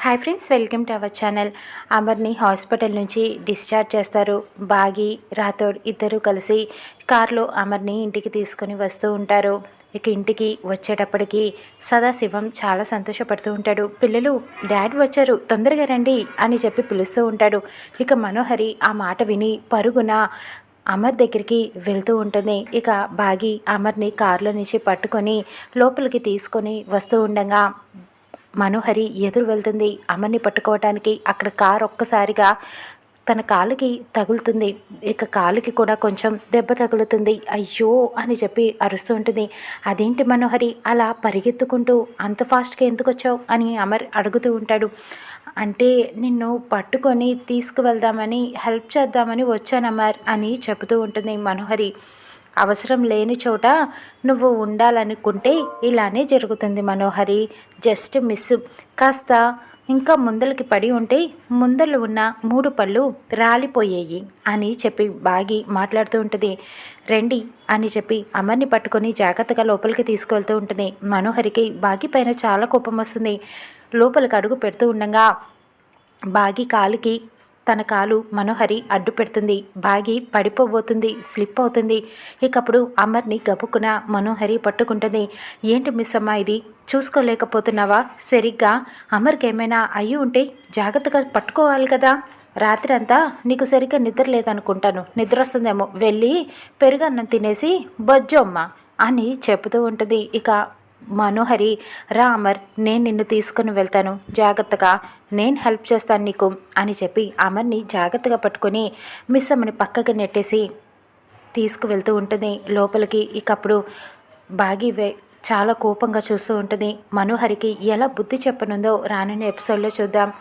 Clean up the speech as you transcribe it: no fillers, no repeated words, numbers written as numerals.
Hi friends, welcome to our channel. అమర్ని hospital నుంచి discharge చేస్తారు. బాగి రాథోడ్ ఇద్దరు కలిసి కారులో అమర్ని ఇంటికి తీసుకొని వస్తూ ఉంటారు. ఇక ఇంటికి వచ్చేటప్పటికి సదాశివం చాలా సంతోషపడుతూ ఉంటాడు. పిల్లలు, డాడీ వచ్చారు, తొందరగా రండి అని చెప్పి పిలుస్తూ ఉంటాడు. ఇక మనోహరి ఆ మాట విని పరుగున అమర్ దగ్గరికి వెళ్తూ ఉంటుంది. ఇక బాగి అమర్ని కారులో నుంచి పట్టుకొని లోపలికి తీసుకొని వస్తూ ఉండగా మనోహరి ఎదురు వెళ్తుంది అమర్ని పట్టుకోవటానికి. అక్కడ కారు ఒక్కసారిగా తన కాలుకి తగులుతుంది. ఇక కాలుకి కూడా కొంచెం దెబ్బ తగులుతుంది. అయ్యో అని చెప్పి అరుస్తూ ఉంటుంది. అదేంటి మనోహరి, అలా పరిగెత్తుకుంటూ అంత ఫాస్ట్గా ఎందుకు వచ్చావు అని అమర్ అడుగుతూ ఉంటాడు. అంటే నిన్ను పట్టుకొని తీసుకువెళ్దామని, హెల్ప్ చేద్దామని వచ్చాను అమర్ అని చెబుతూ ఉంటుంది మనోహరి. అవసరం లేని చోట నువ్వు ఉండాలనుకుంటే ఇలానే జరుగుతుంది మనోహరి. Just miss. కాస్త ఇంకా ముందలకి పడి ఉంటే ముందలు ఉన్న 3 పళ్ళు రాలిపోయేయి అని చెప్పి బాగి మాట్లాడుతూ ఉంటుంది. రండి అని చెప్పి అమర్ని పట్టుకొని జాగ్రత్తగా లోపలికి తీసుకువెళ్తూ ఉంటుంది. మనోహరికి బాగి పైన చాలా కోపం వస్తుంది. లోపలికి అడుగు పెడుతూ ఉండగా బాగి కాలుకి తన కాలు మనోహరి అడ్డు పెడుతుంది. బాగి పడిపోబోతుంది, స్లిప్ అవుతుంది. ఇకప్పుడు అమర్ని గబుక్కున మనోహరి పట్టుకుంటుంది. ఏంటి మిస్ అమ్మ, ఇది చూసుకోలేకపోతున్నావా? సరిగ్గా అమర్కి ఏమైనా అయ్యి ఉంటే జాగ్రత్తగా పట్టుకోవాలి కదా. రాత్రి అంతా నీకు సరిగ్గా నిద్ర లేదనుకుంటాను. నిద్ర వస్తుందేమో, వెళ్ళి పెరుగన్నం తినేసి బొజ్జు అమ్మ అని చెబుతూ ఉంటుంది. ఇక మనోహరి, రా అమర్, నేను నిన్ను తీసుకుని వెళ్తాను, జాగ్రత్తగా నేను హెల్ప్ చేస్తాను నీకు అని చెప్పి అమర్ని జాగ్రత్తగా పట్టుకొని మిస్ అమ్మని పక్కకి నెట్టేసి తీసుకువెళ్తూ ఉంటుంది లోపలికి. ఇకప్పుడు బాగి చాలా కోపంగా చూస్తూ ఉంటుంది. మనోహరికి ఎలా బుద్ధి చెప్పనుందో రానున్న ఎపిసోడ్లో చూద్దాం.